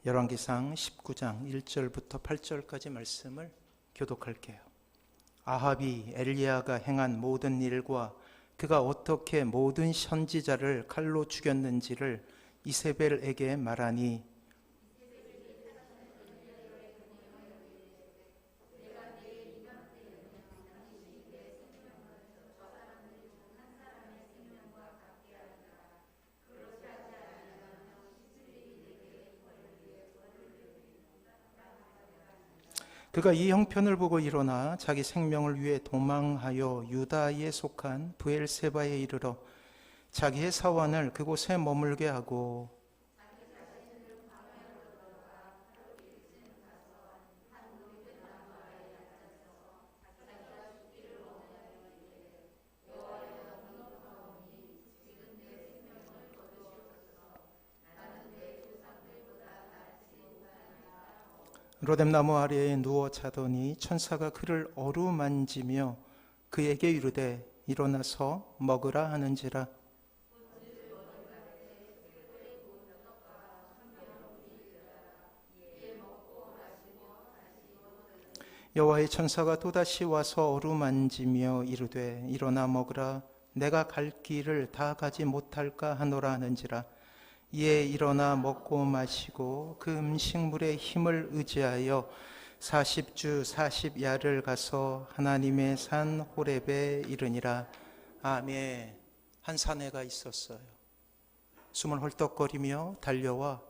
열왕기상 19장 1절부터 8절까지 말씀을 교독할게요. 아합이 엘리야가 행한 모든 일과 그가 어떻게 모든 선지자를 칼로 죽였는지를 이세벨에게 말하니 그가 이 형편을 보고 일어나 자기 생명을 위해 도망하여 유다에 속한 브엘세바에 이르러 자기의 사환을 그곳에 머물게 하고 로뎀나무 아래에 누워 자더니 천사가 그를 어루만지며 그에게 이르되 일어나서 먹으라 하는지라. 여호와의 천사가 또다시 와서 어루만지며 이르되 일어나 먹으라. 내가 갈 길을 다 가지 못할까 하노라 하는지라. 이에 일어나 먹고 마시고 그 음식물의 힘을 의지하여 40주 40야를 가서 하나님의 산 호렙에 이르니라. 아멘. 한 사내가 있었어요. 숨을 헐떡거리며 달려와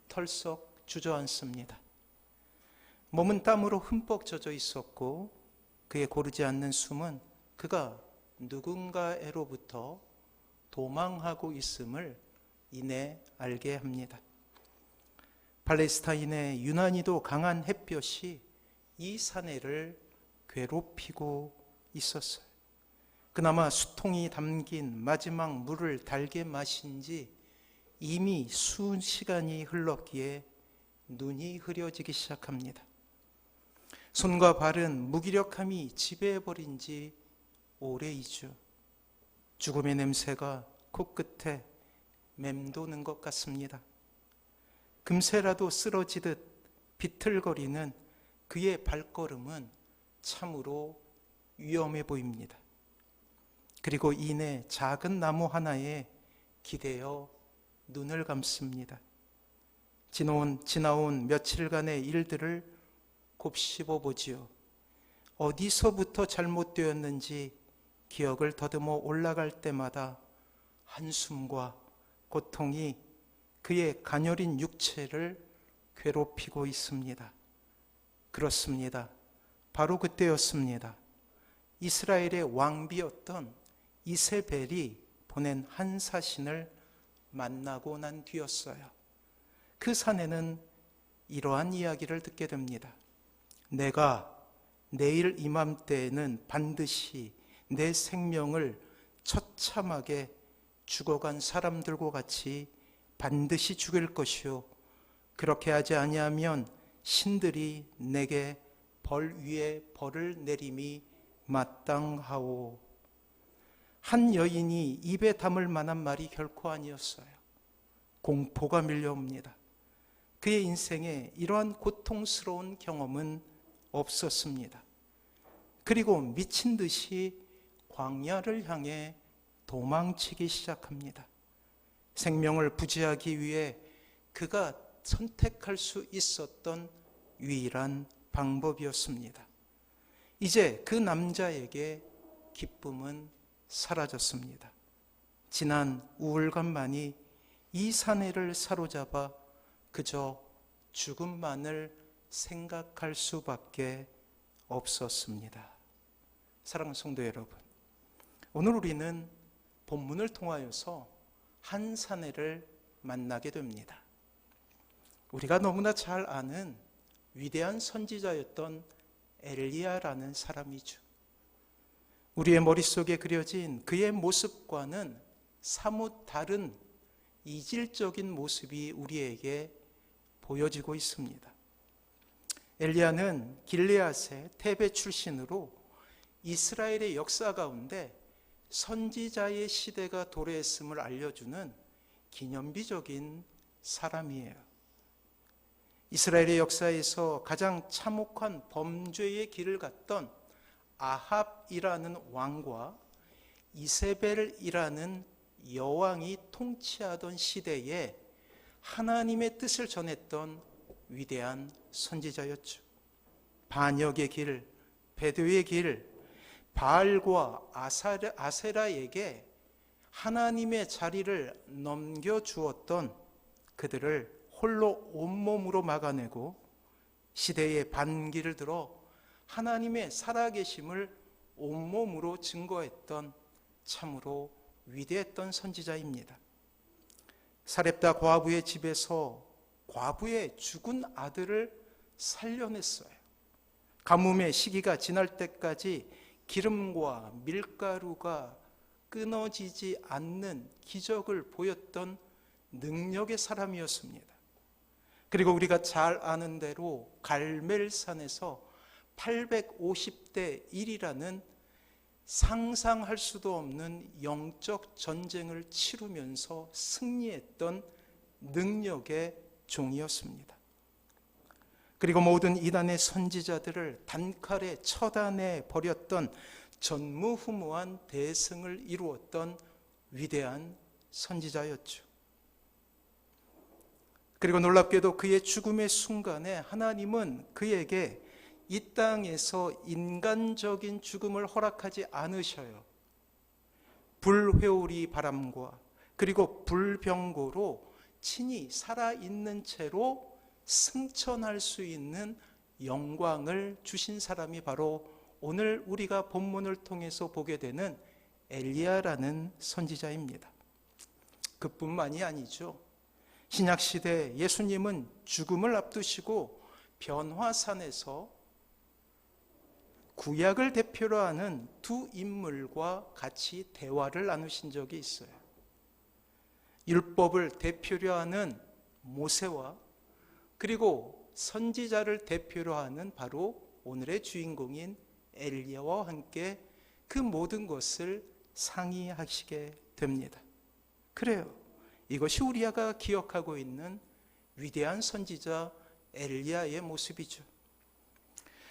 털썩 주저앉습니다. 몸은 땀으로 흠뻑 젖어 있었고 그의 고르지 않는 숨은 그가 누군가로부터 도망하고 있음을 이내 알게 합니다. 팔레스타인의 유난히도 강한 햇볕이 이 사내를 괴롭히고 있었어요. 그나마 수통이 담긴 마지막 물을 달게 마신 지 이미 수시간이 흘렀기에 눈이 흐려지기 시작합니다. 손과 발은 무기력함이 지배해버린 지 오래이죠. 죽음의 냄새가 코끝에 맴도는 것 같습니다. 금세라도 쓰러지듯 비틀거리는 그의 발걸음은 참으로 위험해 보입니다. 그리고 이내 작은 나무 하나에 기대어 눈을 감습니다. 지나온 며칠간의 일들을 곱씹어 보지요. 어디서부터 잘못되었는지 기억을 더듬어 올라갈 때마다 한숨과 고통이 그의 가녀린 육체를 괴롭히고 있습니다. 그렇습니다. 바로 그때였습니다. 이스라엘의 왕비였던 이세벨이 보낸 한 사신을 만나고 난 뒤였어요. 그 사내는 이러한 이야기를 듣게 됩니다. 내가 내일 이맘때에는 반드시 내 생명을 처참하게 죽어간 사람들과 같이 반드시 죽일 것이요 그렇게 하지 아니하면 신들이 내게 벌 위에 벌을 내림이 마땅하오. 한 여인이 입에 담을 만한 말이 결코 아니었어요. 공포가 밀려옵니다. 그의 인생에 이러한 고통스러운 경험은 없었습니다. 그리고 미친 듯이 광야를 향해 도망치기 시작합니다. 생명을 부지하기 위해 그가 선택할 수 있었던 유일한 방법이었습니다. 이제 그 남자에게 기쁨은 사라졌습니다. 지난 우울감만이 이 사내를 사로잡아 그저 죽음만을 생각할 수밖에 없었습니다. 사랑하는 성도 여러분, 오늘 우리는 본문을 통하여서 한 사내를 만나게 됩니다. 우리가 너무나 잘 아는 위대한 선지자였던 엘리야라는 사람이죠. 우리의 머릿속에 그려진 그의 모습과는 사뭇 다른 이질적인 모습이 우리에게 보여지고 있습니다. 엘리야는 길르앗의 테베 출신으로 이스라엘의 역사 가운데 선지자의 시대가 도래했음을 알려주는 기념비적인 사람이에요. 이스라엘의 역사에서 가장 참혹한 범죄의 길을 갔던 아합이라는 왕과 이세벨이라는 여왕이 통치하던 시대에 하나님의 뜻을 전했던 위대한 선지자였죠. 반역의 길, 배도의 길, 바알과 아세라에게 하나님의 자리를 넘겨주었던 그들을 홀로 온몸으로 막아내고 시대의 반기를 들어 하나님의 살아계심을 온몸으로 증거했던 참으로 위대했던 선지자입니다. 사렙다 과부의 집에서 과부의 죽은 아들을 살려냈어요. 가뭄의 시기가 지날 때까지 기름과 밀가루가 끊어지지 않는 기적을 보였던 능력의 사람이었습니다. 그리고 우리가 잘 아는 대로 갈멜산에서 850대 1이라는 상상할 수도 없는 영적 전쟁을 치르면서 승리했던 능력의 종이었습니다. 그리고 모든 이단의 선지자들을 단칼에 처단해 버렸던 전무후무한 대승을 이루었던 위대한 선지자였죠. 그리고 놀랍게도 그의 죽음의 순간에 하나님은 그에게 이 땅에서 인간적인 죽음을 허락하지 않으셔요. 불회오리 바람과 그리고 불병거로 친히 살아있는 채로 승천할 수 있는 영광을 주신 사람이 바로 오늘 우리가 본문을 통해서 보게 되는 엘리야라는 선지자입니다. 그뿐만이 아니죠. 신약시대 예수님은 죽음을 앞두시고 변화산에서 구약을 대표로 하는 두 인물과 같이 대화를 나누신 적이 있어요. 율법을 대표로 하는 모세와 그리고 선지자를 대표로 하는 바로 오늘의 주인공인 엘리야와 함께 그 모든 것을 상의하시게 됩니다. 그래요. 이것이 우리가 기억하고 있는 위대한 선지자 엘리야의 모습이죠.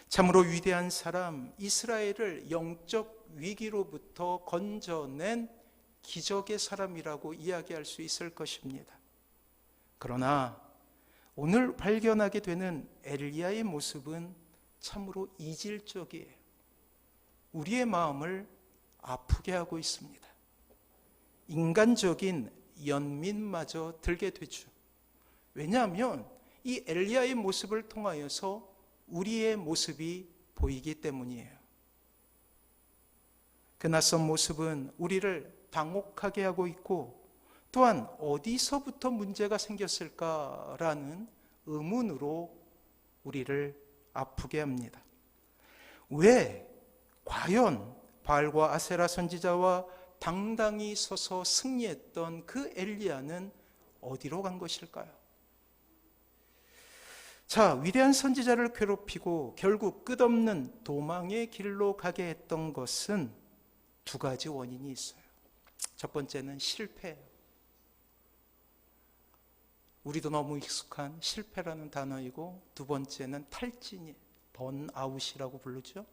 참으로 위대한 사람, 이스라엘을 영적 위기로부터 건져낸 기적의 사람이라고 이야기할 수 있을 것입니다. 그러나 오늘 발견하게 되는 엘리야의 모습은 참으로 이질적이에요. 우리의 마음을 아프게 하고 있습니다. 인간적인 연민마저 들게 되죠. 왜냐하면 이 엘리야의 모습을 통하여서 우리의 모습이 보이기 때문이에요. 그 낯선 모습은 우리를 당혹하게 하고 있고 또한 어디서부터 문제가 생겼을까라는 의문으로 우리를 아프게 합니다. 왜 과연 바알과 아세라 선지자와 당당히 서서 승리했던 그 엘리야는 어디로 간 것일까요? 자, 위대한 선지자를 괴롭히고 결국 끝없는 도망의 길로 가게 했던 것은 두 가지 원인이 있어요. 첫 번째는 실패예요. 우리도 너무 익숙한 실패라는 단어이고, 두 번째는 탈진이에요. 번아웃이라고 부르죠.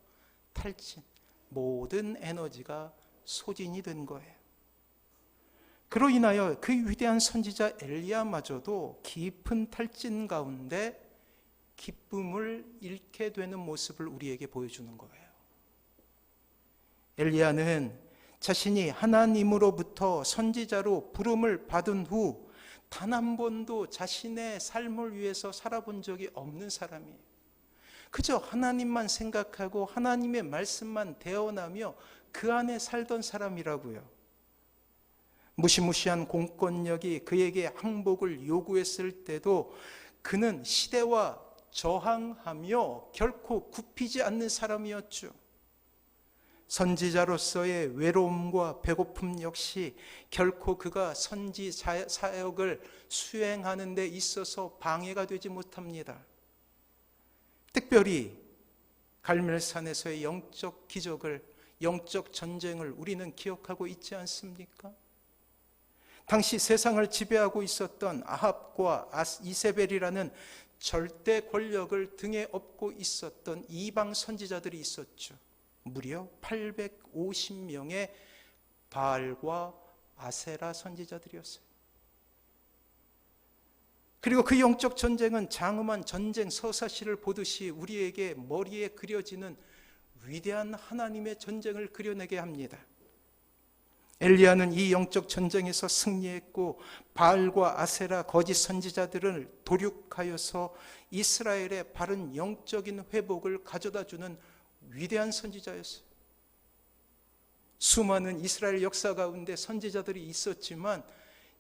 탈진. 모든 에너지가 소진이 된 거예요. 그로 인하여 그 위대한 선지자 엘리야마저도 깊은 탈진 가운데 기쁨을 잃게 되는 모습을 우리에게 보여주는 거예요. 엘리야는 자신이 하나님으로부터 선지자로 부름을 받은 후 단 한 번도 자신의 삶을 위해서 살아본 적이 없는 사람이에요. 그저 하나님만 생각하고 하나님의 말씀만 대언하며 그 안에 살던 사람이라고요. 무시무시한 공권력이 그에게 항복을 요구했을 때도 그는 시대와 저항하며 결코 굽히지 않는 사람이었죠. 선지자로서의 외로움과 배고픔 역시 결코 그가 선지 사역을 수행하는 데 있어서 방해가 되지 못합니다. 특별히 갈멜산에서의 영적 기적을, 영적 전쟁을 우리는 기억하고 있지 않습니까? 당시 세상을 지배하고 있었던 아합과 이세벨이라는 절대 권력을 등에 업고 있었던 이방 선지자들이 있었죠. 무려 850명의 바알과 아세라 선지자들이었어요. 그리고 그 영적 전쟁은 장엄한 전쟁 서사시를 보듯이 우리에게 머리에 그려지는 위대한 하나님의 전쟁을 그려내게 합니다. 엘리야는 이 영적 전쟁에서 승리했고 바알과 아세라 거짓 선지자들을 도륙하여서 이스라엘의 바른 영적인 회복을 가져다주는 위대한 선지자였어요. 수많은 이스라엘 역사 가운데 선지자들이 있었지만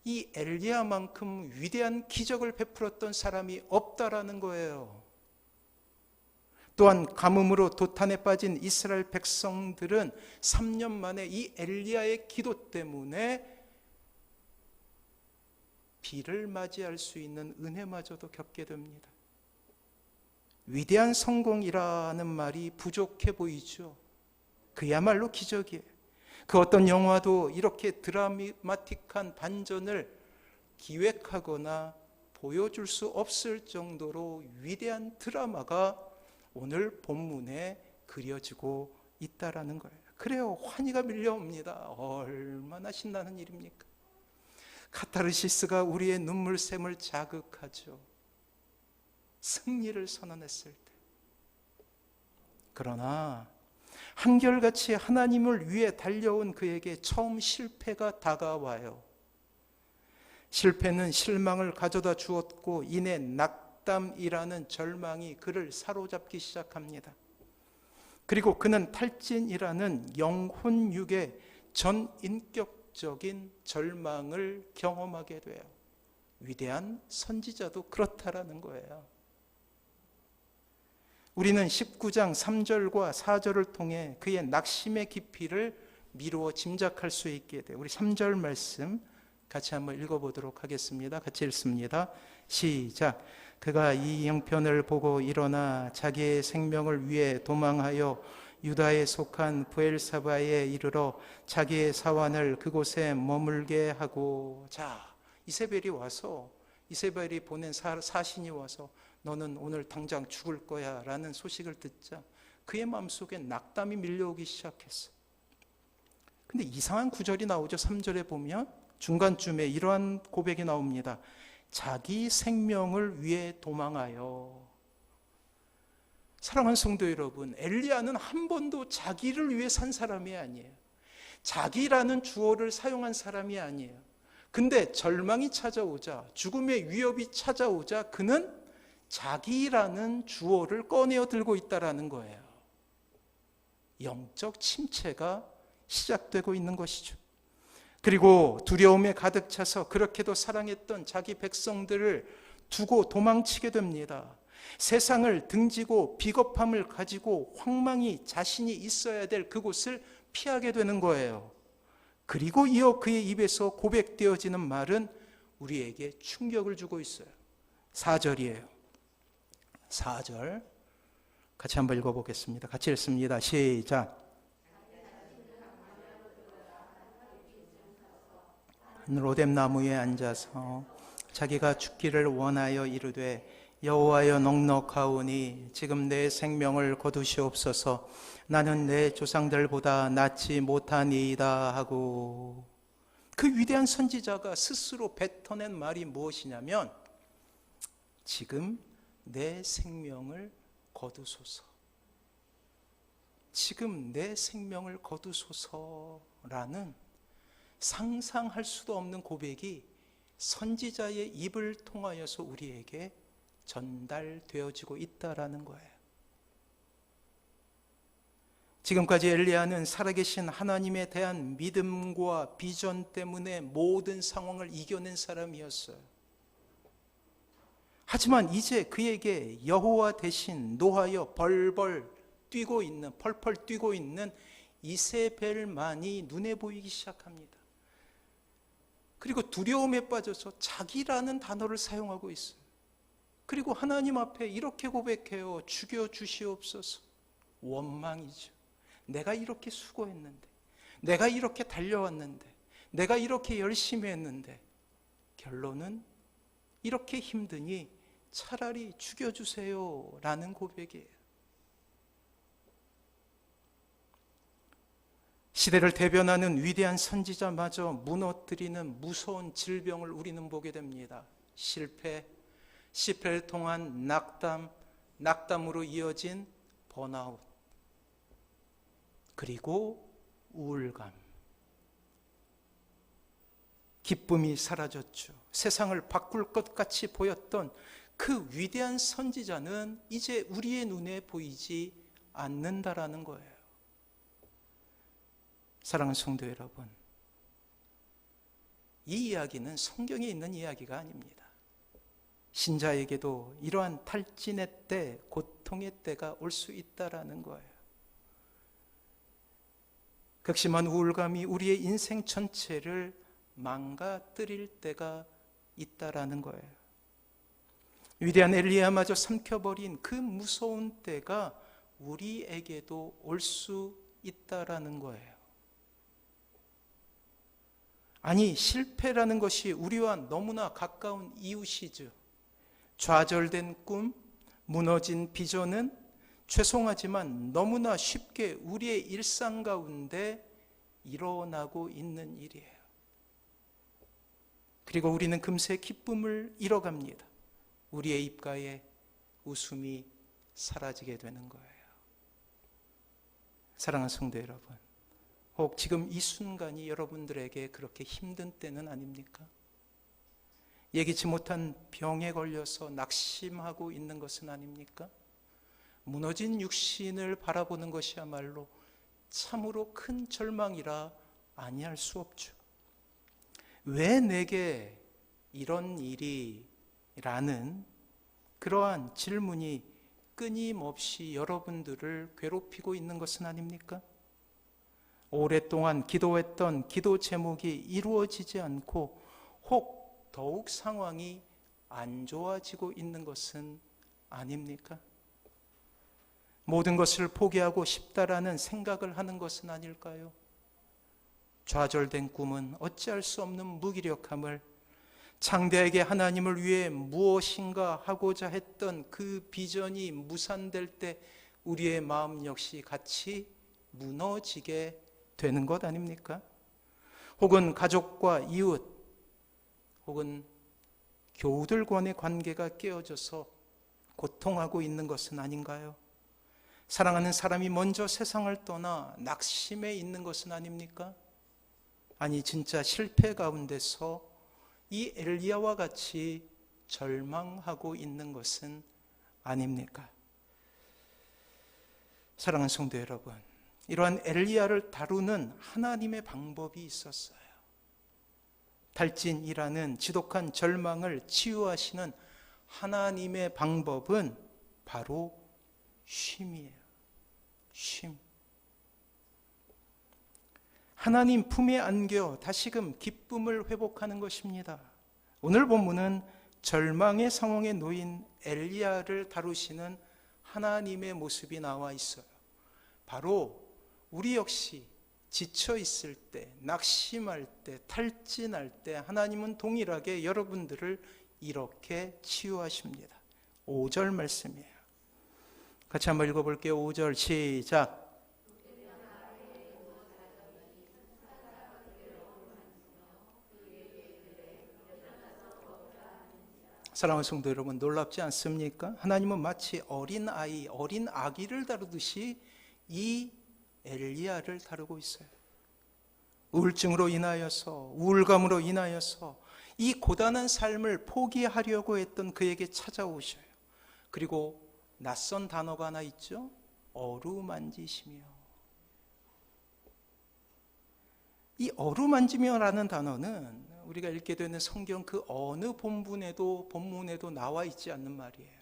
이 엘리야만큼 위대한 기적을 베풀었던 사람이 없다라는 거예요. 또한 가뭄으로 도탄에 빠진 이스라엘 백성들은 3년 만에 이 엘리야의 기도 때문에 비를 맞이할 수 있는 은혜마저도 겪게 됩니다. 위대한 성공이라는 말이 부족해 보이죠. 그야말로 기적이에요. 그 어떤 영화도 이렇게 드라마틱한 반전을 기획하거나 보여줄 수 없을 정도로 위대한 드라마가 오늘 본문에 그려지고 있다라는 거예요. 그래요, 환희가 밀려옵니다. 얼마나 신나는 일입니까? 카타르시스가 우리의 눈물샘을 자극하죠. 승리를 선언했을 때. 그러나 한결같이 하나님을 위해 달려온 그에게 처음 실패가 다가와요. 실패는 실망을 가져다 주었고 이내 낙담이라는 절망이 그를 사로잡기 시작합니다. 그리고 그는 탈진이라는 영혼육의 전인격적인 절망을 경험하게 돼요. 위대한 선지자도 그렇다라는 거예요. 우리는 19장 3절과 4절을 통해 그의 낙심의 깊이를 미루어 짐작할 수 있게 돼요. 우리 3절 말씀 같이 한번 읽어보도록 하겠습니다. 같이 읽습니다. 시작. 그가 이 형편을 보고 일어나 자기의 생명을 위해 도망하여 유다에 속한 브엘사바에 이르러 자기의 사환을 그곳에 머물게 하고, 자, 이세벨이 보낸 사신이 와서 너는 오늘 당장 죽을 거야 라는 소식을 듣자 그의 마음속에 낙담이 밀려오기 시작했어. 근데 이상한 구절이 나오죠. 3절에 보면 중간쯤에 이러한 고백이 나옵니다. 자기 생명을 위해 도망하여. 사랑하는 성도 여러분, 엘리야는 한 번도 자기를 위해 산 사람이 아니에요. 자기라는 주어를 사용한 사람이 아니에요. 근데 절망이 찾아오자, 죽음의 위협이 찾아오자 그는 자기라는 주어를 꺼내어 들고 있다라는 거예요. 영적 침체가 시작되고 있는 것이죠. 그리고 두려움에 가득 차서 그렇게도 사랑했던 자기 백성들을 두고 도망치게 됩니다. 세상을 등지고 비겁함을 가지고 황망히 자신이 있어야 될 그곳을 피하게 되는 거예요. 그리고 이어 그의 입에서 고백되어지는 말은 우리에게 충격을 주고 있어요. 4절이에요. 4절 같이 한번 읽어보겠습니다. 같이 읽습니다. 시작. 로뎀 나무에 앉아서 자기가 죽기를 원하여 이르되 여호와여 넉넉하오니 지금 내 생명을 거두시옵소서. 나는 내 조상들보다 낫지 못하니이다 하고. 그 위대한 선지자가 스스로 뱉어낸 말이 무엇이냐면 지금 내 생명을 거두소서. 지금 내 생명을 거두소서라는 상상할 수도 없는 고백이 선지자의 입을 통하여서 우리에게 전달되어지고 있다라는 거예요. 지금까지 엘리야는 살아계신 하나님에 대한 믿음과 비전 때문에 모든 상황을 이겨낸 사람이었어요. 하지만 이제 그에게 여호와 대신 노하여 펄펄 뛰고 있는 이세벨만이 눈에 보이기 시작합니다. 그리고 두려움에 빠져서 자기라는 단어를 사용하고 있어요. 그리고 하나님 앞에 이렇게 고백해요. 죽여주시옵소서. 원망이죠. 내가 이렇게 수고했는데, 내가 이렇게 달려왔는데, 내가 이렇게 열심히 했는데 결론은 이렇게 힘드니 차라리 죽여주세요 라는 고백이에요. 시대를 대변하는 위대한 선지자마저 무너뜨리는 무서운 질병을 우리는 보게 됩니다. 실패를 통한 낙담으로 이어진 번아웃, 그리고 우울감. 기쁨이 사라졌죠. 세상을 바꿀 것 같이 보였던 그 위대한 선지자는 이제 우리의 눈에 보이지 않는다라는 거예요. 사랑하는 성도 여러분, 이 이야기는 성경에 있는 이야기가 아닙니다. 신자에게도 이러한 탈진의 때, 고통의 때가 올 수 있다라는 거예요. 극심한 우울감이 우리의 인생 전체를 망가뜨릴 때가 있다라는 거예요. 위대한 엘리야마저 삼켜버린 그 무서운 때가 우리에게도 올 수 있다라는 거예요. 아니, 실패라는 것이 우리와 너무나 가까운 이웃이죠. 좌절된 꿈, 무너진 비전은 죄송하지만 너무나 쉽게 우리의 일상 가운데 일어나고 있는 일이에요. 그리고 우리는 금세 기쁨을 잃어갑니다. 우리의 입가에 웃음이 사라지게 되는 거예요. 사랑하는 성도 여러분, 혹 지금 이 순간이 여러분들에게 그렇게 힘든 때는 아닙니까? 예기치 못한 병에 걸려서 낙심하고 있는 것은 아닙니까? 무너진 육신을 바라보는 것이야말로 참으로 큰 절망이라 아니할 수 없죠. 왜 내게 이런 일이? 라는 그러한 질문이 끊임없이 여러분들을 괴롭히고 있는 것은 아닙니까? 오랫동안 기도했던 기도 제목이 이루어지지 않고 혹 더욱 상황이 안 좋아지고 있는 것은 아닙니까? 모든 것을 포기하고 싶다라는 생각을 하는 것은 아닐까요? 좌절된 꿈은 어찌할 수 없는 무기력함을, 창대하게 하나님을 위해 무엇인가 하고자 했던 그 비전이 무산될 때 우리의 마음 역시 같이 무너지게 되는 것 아닙니까? 혹은 가족과 이웃, 혹은 교우들 간의 관계가 깨어져서 고통하고 있는 것은 아닌가요? 사랑하는 사람이 먼저 세상을 떠나 낙심해 있는 것은 아닙니까? 아니, 진짜 실패 가운데서 이 엘리야와 같이 절망하고 있는 것은 아닙니까? 사랑하는 성도 여러분, 이러한 엘리야를 다루는 하나님의 방법이 있었어요. 탈진이라는 지독한 절망을 치유하시는 하나님의 방법은 바로 쉼이에요. 쉼. 하나님 품에 안겨 다시금 기쁨을 회복하는 것입니다. 오늘 본문은 절망의 상황에 놓인 엘리야를 다루시는 하나님의 모습이 나와 있어요. 바로 우리 역시 지쳐 있을 때, 낙심할 때, 탈진할 때 하나님은 동일하게 여러분들을 이렇게 치유하십니다. 5절 말씀이에요. 같이 한번 읽어볼게요. 5절 시작. 사랑하는 성도 여러분, 놀랍지 않습니까? 하나님은 마치 어린 아기를 다루듯이 이 엘리야를 다루고 있어요. 우울증으로 인하여서, 우울감으로 인하여서 이 고단한 삶을 포기하려고 했던 그에게 찾아오셔요. 그리고 낯선 단어가 하나 있죠? 어루만지시며. 이 어루만지며라는 단어는 우리가 읽게 되는 성경 그 어느 본문에도 나와 있지 않는 말이에요.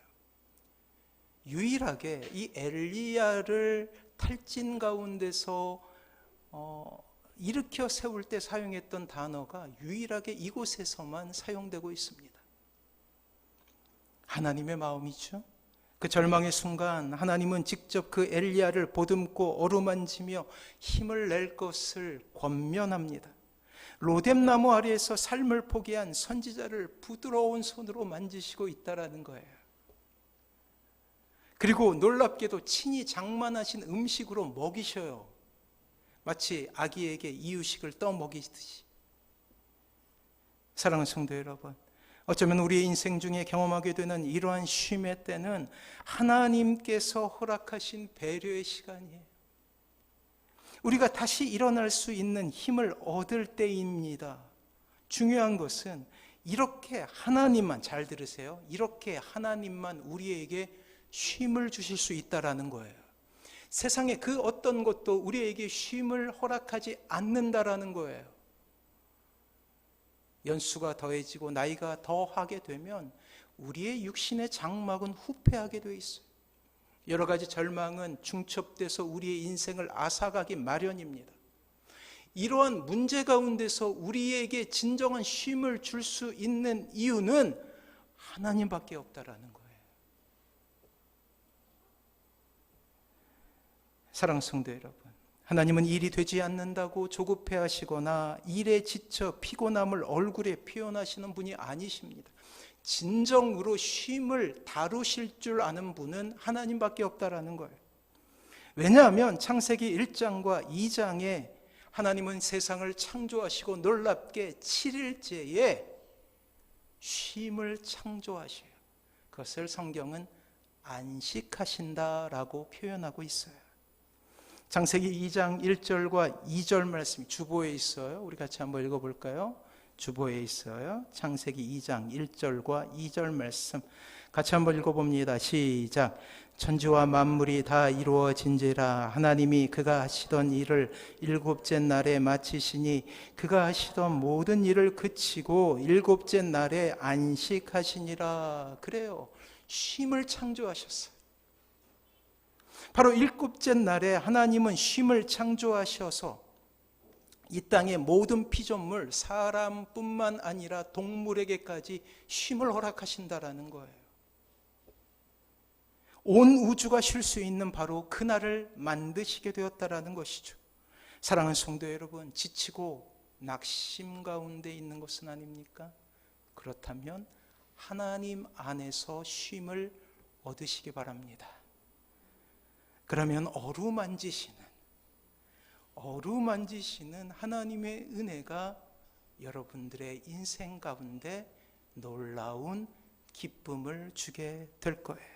유일하게 이 엘리야를 탈진 가운데서 일으켜 세울 때 사용했던 단어가 유일하게 이곳에서만 사용되고 있습니다. 하나님의 마음이죠. 그 절망의 순간 하나님은 직접 그 엘리야를 보듬고 어루만지며 힘을 낼 것을 권면합니다. 로뎀나무 아래에서 삶을 포기한 선지자를 부드러운 손으로 만지시고 있다라는 거예요. 그리고 놀랍게도 친히 장만하신 음식으로 먹이셔요. 마치 아기에게 이유식을 떠먹이듯이. 사랑하는 성도 여러분, 어쩌면 우리의 인생 중에 경험하게 되는 이러한 쉼의 때는 하나님께서 허락하신 배려의 시간이에요. 우리가 다시 일어날 수 있는 힘을 얻을 때입니다. 중요한 것은 이렇게 하나님만, 잘 들으세요, 이렇게 하나님만 우리에게 쉼을 주실 수 있다라는 거예요. 세상에 그 어떤 것도 우리에게 쉼을 허락하지 않는다라는 거예요. 연수가 더해지고 나이가 더하게 되면 우리의 육신의 장막은 후패하게 돼 있어요. 여러 가지 절망은 중첩돼서 우리의 인생을 앗아가기 마련입니다. 이러한 문제 가운데서 우리에게 진정한 쉼을 줄 수 있는 이유는 하나님밖에 없다라는 거예요. 사랑하는 성도 여러분, 하나님은 일이 되지 않는다고 조급해하시거나 일에 지쳐 피곤함을 얼굴에 표현하시는 분이 아니십니다. 진정으로 쉼을 다루실 줄 아는 분은 하나님밖에 없다라는 거예요. 왜냐하면 창세기 1장과 2장에 하나님은 세상을 창조하시고 놀랍게 7일째에 쉼을 창조하셔요. 그것을 성경은 안식하신다라고 표현하고 있어요. 창세기 2장 1절과 2절 말씀이 주보에 있어요. 우리 같이 한번 읽어볼까요? 주보에 있어요. 창세기 2장 1절과 2절 말씀 같이 한번 읽어봅니다. 시작. 천지와 만물이 다 이루어진지라 하나님이 그가 하시던 일을 일곱째 날에 마치시니 그가 하시던 모든 일을 그치고 일곱째 날에 안식하시니라. 그래요. 쉼을 창조하셨어요. 바로 일곱째 날에 하나님은 쉼을 창조하셔서 이 땅의 모든 피조물, 사람뿐만 아니라 동물에게까지 쉼을 허락하신다라는 거예요. 온 우주가 쉴 수 있는 바로 그날을 만드시게 되었다라는 것이죠. 사랑하는 성도 여러분, 지치고 낙심 가운데 있는 것은 아닙니까? 그렇다면 하나님 안에서 쉼을 얻으시기 바랍니다. 그러면 어루만지시는 하나님의 은혜가 여러분들의 인생 가운데 놀라운 기쁨을 주게 될 거예요.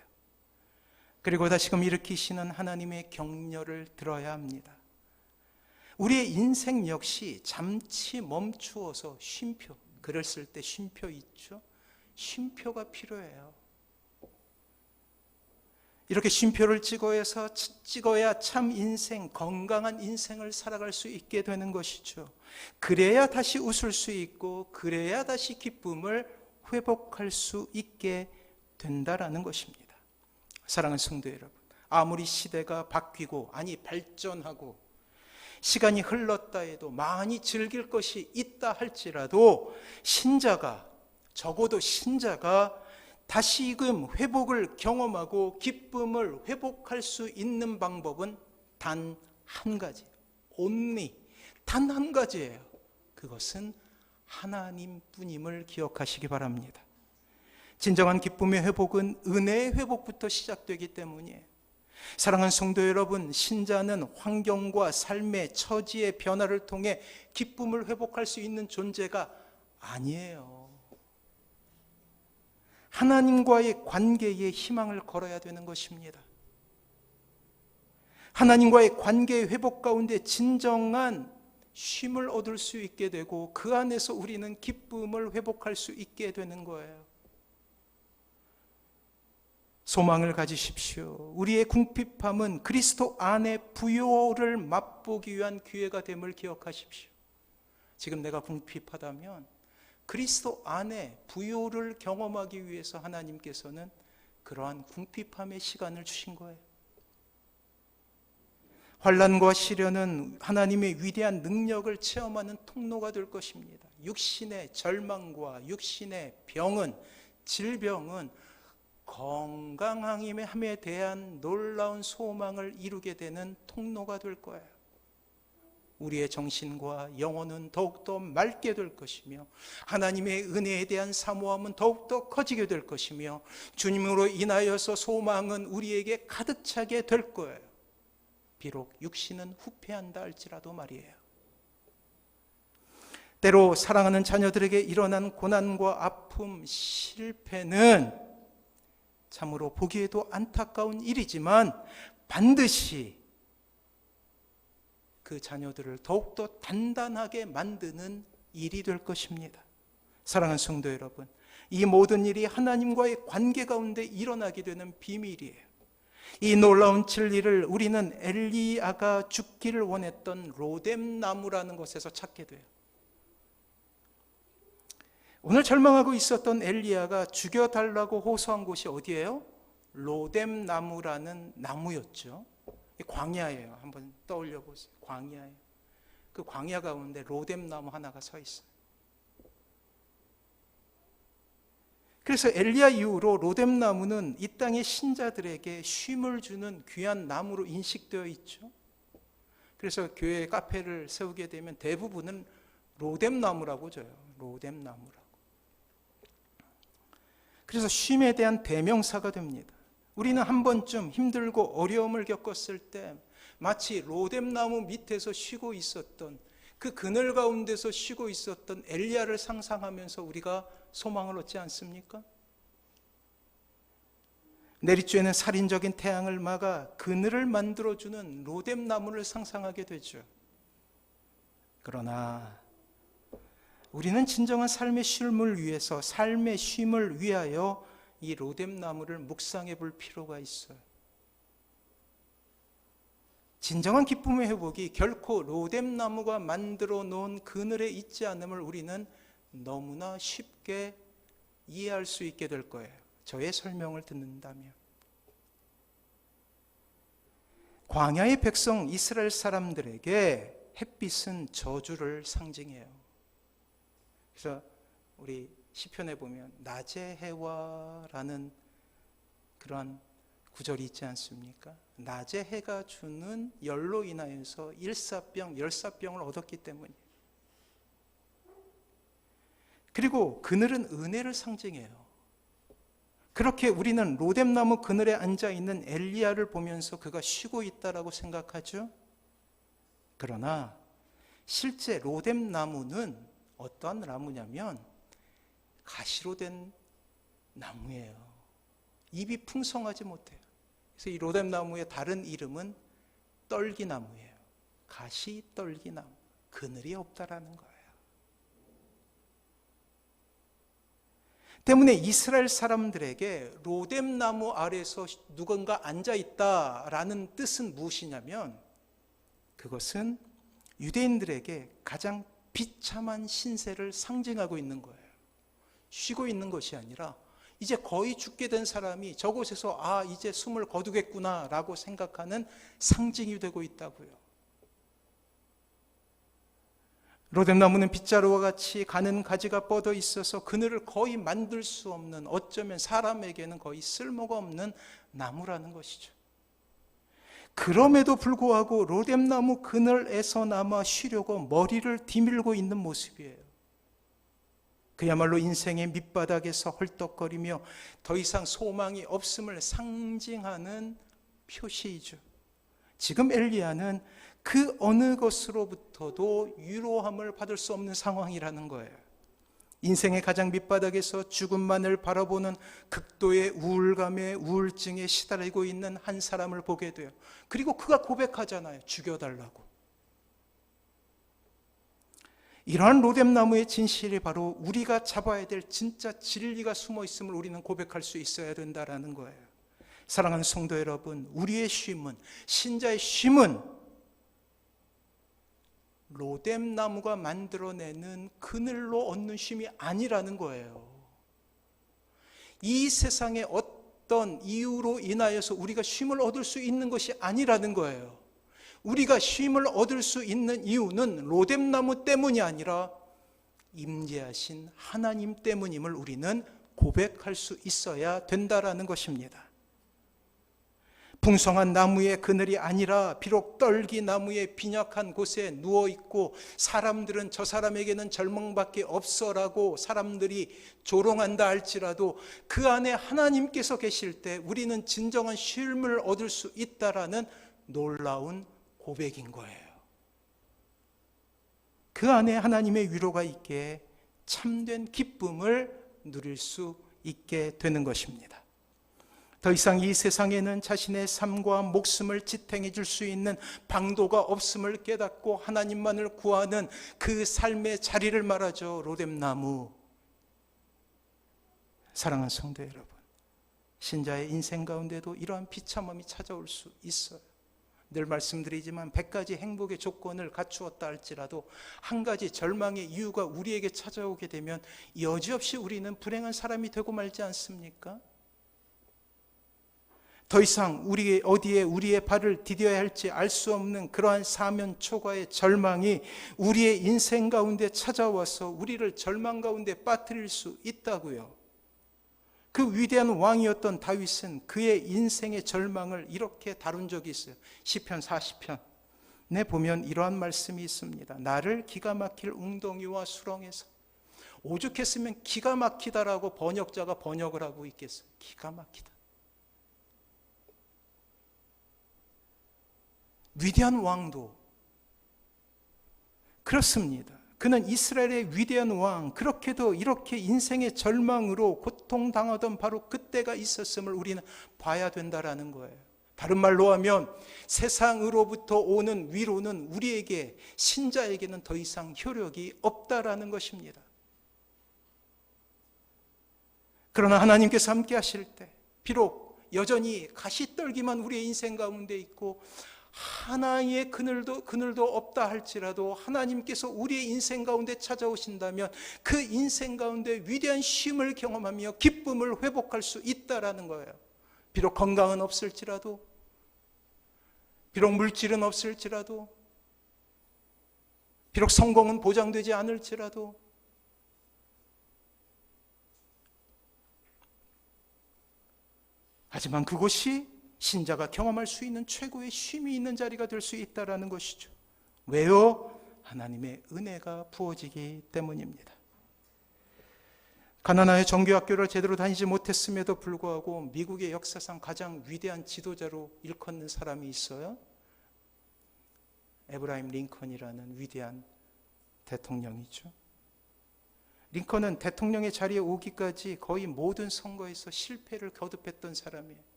그리고 다시금 일으키시는 하나님의 격려를 들어야 합니다. 우리의 인생 역시 잠시 멈추어서 쉼표, 글을 쓸 때 쉼표 있죠? 쉼표가 필요해요. 이렇게 쉼표를 찍어야 참 인생, 건강한 인생을 살아갈 수 있게 되는 것이죠. 그래야 다시 웃을 수 있고 그래야 다시 기쁨을 회복할 수 있게 된다라는 것입니다. 사랑하는 성도 여러분, 아무리 시대가 바뀌고 발전하고 시간이 흘렀다 해도 많이 즐길 것이 있다 할지라도 적어도 신자가 다시금 회복을 경험하고 기쁨을 회복할 수 있는 방법은 단 한 가지, 단 한 가지예요. 그것은 하나님뿐임을 기억하시기 바랍니다. 진정한 기쁨의 회복은 은혜의 회복부터 시작되기 때문이에요. 사랑하는 성도 여러분, 신자는 환경과 삶의 처지의 변화를 통해 기쁨을 회복할 수 있는 존재가 아니에요. 하나님과의 관계에 희망을 걸어야 되는 것입니다. 하나님과의 관계의 회복 가운데 진정한 쉼을 얻을 수 있게 되고 그 안에서 우리는 기쁨을 회복할 수 있게 되는 거예요. 소망을 가지십시오. 우리의 궁핍함은 그리스도 안의 부요를 맛보기 위한 기회가 됨을 기억하십시오. 지금 내가 궁핍하다면 그리스도 안에 부요를 경험하기 위해서 하나님께서는 그러한 궁핍함의 시간을 주신 거예요. 환난과 시련은 하나님의 위대한 능력을 체험하는 통로가 될 것입니다. 육신의 절망과 육신의 병은, 질병은 건강함에 대한 놀라운 소망을 이루게 되는 통로가 될 거예요. 우리의 정신과 영혼은 더욱더 맑게 될 것이며 하나님의 은혜에 대한 사모함은 더욱더 커지게 될 것이며 주님으로 인하여서 소망은 우리에게 가득 차게 될 거예요. 비록 육신은 후패한다 할지라도 말이에요. 때로 사랑하는 자녀들에게 일어난 고난과 아픔, 실패는 참으로 보기에도 안타까운 일이지만 반드시 그 자녀들을 더욱더 단단하게 만드는 일이 될 것입니다. 사랑하는 성도 여러분, 이 모든 일이 하나님과의 관계 가운데 일어나게 되는 비밀이에요. 이 놀라운 진리를 우리는 엘리야가 죽기를 원했던 로뎀나무라는 곳에서 찾게 돼요. 오늘 절망하고 있었던 엘리야가 죽여달라고 호소한 곳이 어디예요? 로뎀나무라는 나무였죠. 광야예요. 한번 떠올려 보세요. 광야예요. 그 광야 가운데 로뎀나무 하나가 서 있어요. 그래서 엘리야 이후로 로뎀나무는 이 땅의 신자들에게 쉼을 주는 귀한 나무로 인식되어 있죠. 그래서 교회 카페를 세우게 되면 대부분은 로뎀나무라고 줘요. 로뎀나무라고. 그래서 쉼에 대한 대명사가 됩니다. 우리는 한 번쯤 힘들고 어려움을 겪었을 때 마치 로뎀나무 밑에서 쉬고 있었던 그 그늘 가운데서 쉬고 있었던 엘리야를 상상하면서 우리가 소망을 얻지 않습니까? 내리쬐는 살인적인 태양을 막아 그늘을 만들어주는 로뎀나무를 상상하게 되죠. 그러나 우리는 진정한 삶의 쉼을 위해서, 삶의 쉼을 위하여 이 로뎀나무를 묵상해 볼 필요가 있어요. 진정한 기쁨의 회복이 결코 로뎀나무가 만들어 놓은 그늘에 있지 않음을 우리는 너무나 쉽게 이해할 수 있게 될 거예요. 저의 설명을 듣는다면. 광야의 백성 이스라엘 사람들에게 햇빛은 저주를 상징해요. 그래서 우리 시편에 보면 낮의 해와라는 그러한 구절이 있지 않습니까? 낮의 해가 주는 열로 인하여서 일사병, 열사병을 얻었기 때문이에요. 그리고 그늘은 은혜를 상징해요. 그렇게 우리는 로뎀나무 그늘에 앉아있는 엘리야를 보면서 그가 쉬고 있다라고 생각하죠. 그러나 실제 로뎀나무는 어떠한 나무냐면 가시로 된 나무예요. 잎이 풍성하지 못해요. 그래서 이 로뎀나무의 다른 이름은 떨기나무예요. 가시 떨기나무. 그늘이 없다라는 거예요. 때문에 이스라엘 사람들에게 로뎀나무 아래에서 누군가 앉아있다라는 뜻은 무엇이냐면 그것은 유대인들에게 가장 비참한 신세를 상징하고 있는 거예요. 쉬고 있는 것이 아니라 이제 거의 죽게 된 사람이 저곳에서 이제 숨을 거두겠구나 라고 생각하는 상징이 되고 있다고요. 로뎀나무는 빗자루와 같이 가는 가지가 뻗어 있어서 그늘을 거의 만들 수 없는, 어쩌면 사람에게는 거의 쓸모가 없는 나무라는 것이죠. 그럼에도 불구하고 로뎀나무 그늘에서나마 쉬려고 머리를 디밀고 있는 모습이에요. 그야말로 인생의 밑바닥에서 헐떡거리며 더 이상 소망이 없음을 상징하는 표시이죠. 지금 엘리야는 그 어느 것으로부터도 위로함을 받을 수 없는 상황이라는 거예요. 인생의 가장 밑바닥에서 죽음만을 바라보는 극도의 우울감에, 우울증에 시달리고 있는 한 사람을 보게 돼요. 그리고 그가 고백하잖아요. 죽여달라고. 이러한 로뎀나무의 진실이 바로 우리가 잡아야 될 진짜 진리가 숨어 있음을 우리는 고백할 수 있어야 된다는 거예요. 사랑하는 성도 여러분, 우리의 쉼은, 신자의 쉼은 로뎀나무가 만들어내는 그늘로 얻는 쉼이 아니라는 거예요. 이 세상의 어떤 이유로 인하여서 우리가 쉼을 얻을 수 있는 것이 아니라는 거예요. 우리가 쉼을 얻을 수 있는 이유는 로뎀나무 때문이 아니라 임재하신 하나님 때문임을 우리는 고백할 수 있어야 된다라는 것입니다. 풍성한 나무의 그늘이 아니라 비록 떨기 나무의 빈약한 곳에 누워있고 사람들은 저 사람에게는 절망밖에 없어라고 사람들이 조롱한다 할지라도 그 안에 하나님께서 계실 때 우리는 진정한 쉼을 얻을 수 있다라는 놀라운 고백인 거예요. 그 안에 하나님의 위로가 있기에 참된 기쁨을 누릴 수 있게 되는 것입니다. 더 이상 이 세상에는 자신의 삶과 목숨을 지탱해 줄 수 있는 방도가 없음을 깨닫고 하나님만을 구하는 그 삶의 자리를 말하죠. 로뎀나무. 사랑하는 성도 여러분, 신자의 인생 가운데도 이러한 비참함이 찾아올 수 있어요. 늘 말씀드리지만 100가지 행복의 조건을 갖추었다 할지라도 한 가지 절망의 이유가 우리에게 찾아오게 되면 여지없이 우리는 불행한 사람이 되고 말지 않습니까? 더 이상 우리 어디에 우리의 발을 디뎌야 할지 알 수 없는 그러한 사면 초과의 절망이 우리의 인생 가운데 찾아와서 우리를 절망 가운데 빠뜨릴 수 있다고요. 그 위대한 왕이었던 다윗은 그의 인생의 절망을 이렇게 다룬 적이 있어요. 시편 40편에 보면 이러한 말씀이 있습니다. 나를 기가 막힐 웅덩이와 수렁에서, 오죽했으면 기가 막히다라고 번역자가 번역을 하고 있겠어요. 기가 막히다. 위대한 왕도 그렇습니다. 그는 이스라엘의 위대한 왕, 그렇게도 이렇게 인생의 절망으로 고통당하던 바로 그때가 있었음을 우리는 봐야 된다라는 거예요. 다른 말로 하면 세상으로부터 오는 위로는 우리에게, 신자에게는 더 이상 효력이 없다라는 것입니다. 그러나 하나님께서 함께 하실 때 비록 여전히 가시떨기만 우리의 인생 가운데 있고 하나의 그늘도 없다 할지라도 하나님께서 우리의 인생 가운데 찾아오신다면 그 인생 가운데 위대한 쉼을 경험하며 기쁨을 회복할 수 있다라는 거예요. 비록 건강은 없을지라도, 비록 물질은 없을지라도, 비록 성공은 보장되지 않을지라도, 하지만 그곳이 신자가 경험할 수 있는 최고의 쉼이 있는 자리가 될 수 있다는 것이죠. 왜요? 하나님의 은혜가 부어지기 때문입니다. 가나나의 정규학교를 제대로 다니지 못했음에도 불구하고 미국의 역사상 가장 위대한 지도자로 일컫는 사람이 있어요. 에브라임 링컨이라는 위대한 대통령이죠. 링컨은 대통령의 자리에 오기까지 거의 모든 선거에서 실패를 거듭했던 사람이에요.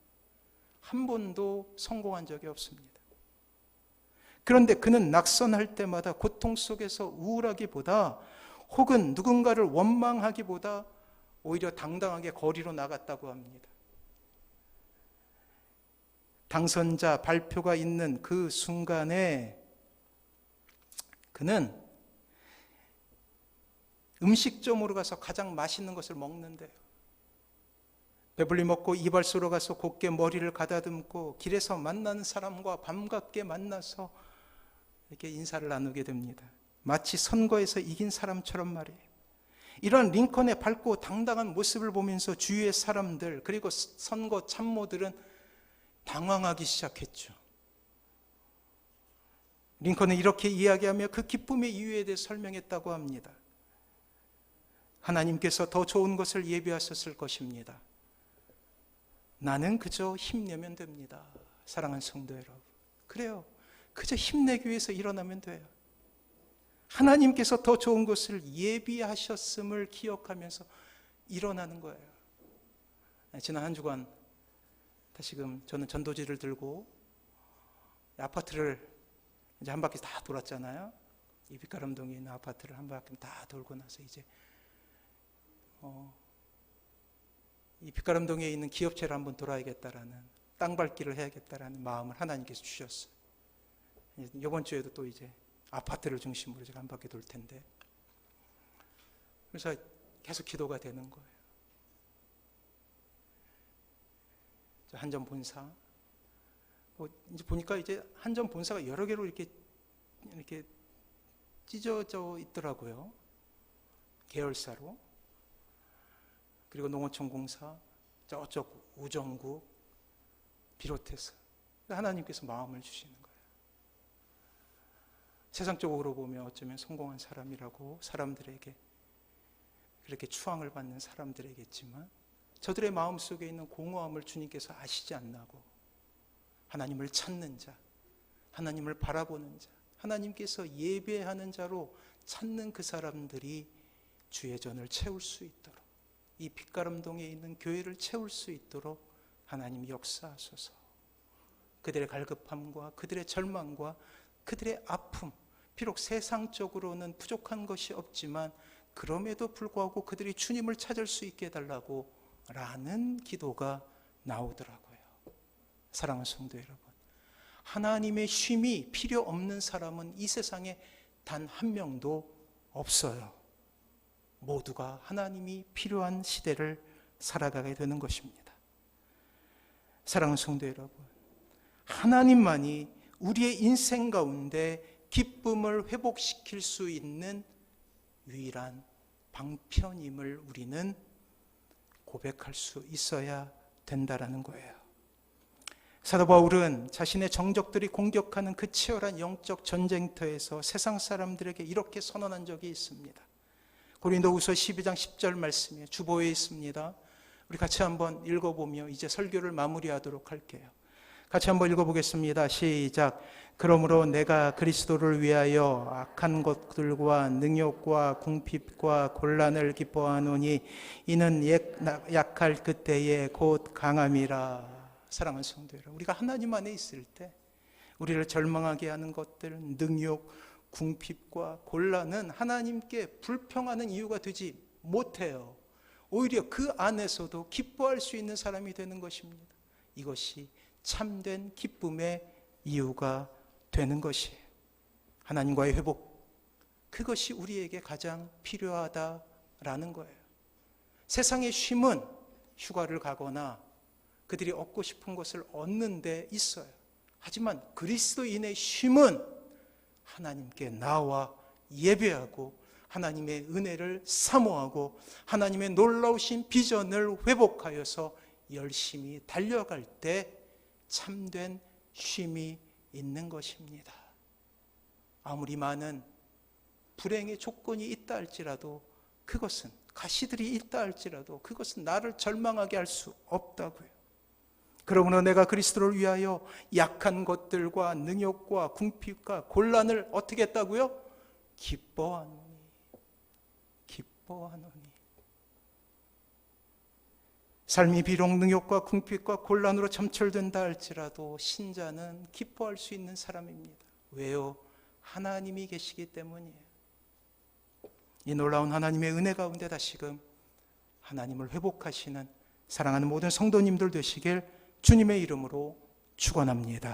한 번도 성공한 적이 없습니다. 그런데 그는 낙선할 때마다 고통 속에서 우울하기보다 혹은 누군가를 원망하기보다 오히려 당당하게 거리로 나갔다고 합니다. 당선자 발표가 있는 그 순간에 그는 음식점으로 가서 가장 맛있는 것을 먹는데요. 배불리 먹고 이발소로 가서 곱게 머리를 가다듬고 길에서 만나는 사람과 반갑게 만나서 이렇게 인사를 나누게 됩니다. 마치 선거에서 이긴 사람처럼 말이에요. 이런 링컨의 밝고 당당한 모습을 보면서 주위의 사람들 그리고 선거 참모들은 당황하기 시작했죠. 링컨은 이렇게 이야기하며 그 기쁨의 이유에 대해 설명했다고 합니다. 하나님께서 더 좋은 것을 예비하셨을 것입니다. 나는 그저 힘내면 됩니다. 사랑하는 성도 여러분, 그래요. 그저 힘내기 위해서 일어나면 돼요. 하나님께서 더 좋은 것을 예비하셨음을 기억하면서 일어나는 거예요. 지난 한 주간 다시금 저는 전도지를 들고 아파트를 이제 한 바퀴 다 돌았잖아요. 이 빛가람동에 있는 아파트를 한 바퀴 다 돌고 나서 이제 이 빛가람동에 있는 기업체를 한번 돌아야겠다라는, 땅밟기를 해야겠다라는 마음을 하나님께서 주셨어요. 이번 주에도 또 이제 아파트를 중심으로 제가 한 바퀴 돌 텐데, 그래서 계속 기도가 되는 거예요. 한전 본사, 이제 보니까 이제 한전 본사가 여러 개로 이렇게 찢어져 있더라고요. 계열사로. 그리고 농어촌 공사, 저쪽 우정국 비롯해서 하나님께서 마음을 주시는 거예요. 세상적으로 보면 어쩌면 성공한 사람이라고 사람들에게 그렇게 추앙을 받는 사람들이겠지만 저들의 마음속에 있는 공허함을 주님께서 아시지 않나고, 하나님을 찾는 자, 하나님을 바라보는 자, 하나님께서 예배하는 자로 찾는 그 사람들이 주의 전을 채울 수 있도록, 이 빛가람동에 있는 교회를 채울 수 있도록 하나님 역사하소서. 그들의 갈급함과 그들의 절망과 그들의 아픔, 비록 세상적으로는 부족한 것이 없지만 그럼에도 불구하고 그들이 주님을 찾을 수 있게 해달라고 라는 기도가 나오더라고요. 사랑하는 성도 여러분, 하나님의 쉼이 필요 없는 사람은 이 세상에 단 한 명도 없어요. 모두가 하나님이 필요한 시대를 살아가게 되는 것입니다. 사랑하는 성도 여러분, 하나님만이 우리의 인생 가운데 기쁨을 회복시킬 수 있는 유일한 방편임을 우리는 고백할 수 있어야 된다라는 거예요. 사도 바울은 자신의 정적들이 공격하는 그 치열한 영적 전쟁터에서 세상 사람들에게 이렇게 선언한 적이 있습니다. 고린도후서 12장 10절 말씀에 주보에 있습니다. 우리 같이 한번 읽어보며 이제 설교를 마무리하도록 할게요. 같이 한번 읽어보겠습니다. 시작. 그러므로 내가 그리스도를 위하여 악한 것들과 능욕과 궁핍과 곤란을 기뻐하노니 이는 약할 그때에 곧 강함이라. 사랑하는 성도 여러분, 우리가 하나님 안에 있을 때 우리를 절망하게 하는 것들, 능욕, 궁핍과 곤란은 하나님께 불평하는 이유가 되지 못해요. 오히려 그 안에서도 기뻐할 수 있는 사람이 되는 것입니다. 이것이 참된 기쁨의 이유가 되는 것이에요. 하나님과의 회복, 그것이 우리에게 가장 필요하다라는 거예요. 세상의 쉼은 휴가를 가거나 그들이 얻고 싶은 것을 얻는 데 있어요. 하지만 그리스도인의 쉼은 하나님께 나와 예배하고 하나님의 은혜를 사모하고 하나님의 놀라우신 비전을 회복하여서 열심히 달려갈 때 참된 쉼이 있는 것입니다. 아무리 많은 불행의 조건이 있다 할지라도 그것은, 가시들이 있다 할지라도 그것은 나를 절망하게 할 수 없다고요. 그러므로 내가 그리스도를 위하여 약한 것들과 능욕과 궁핍과 곤란을 어떻게 했다고요? 기뻐하노니. 삶이 비록 능욕과 궁핍과 곤란으로 점철된다 할지라도 신자는 기뻐할 수 있는 사람입니다. 왜요? 하나님이 계시기 때문이에요. 이 놀라운 하나님의 은혜 가운데 다시금 하나님을 회복하시는 사랑하는 모든 성도님들 되시길 주님의 이름으로 축원합니다.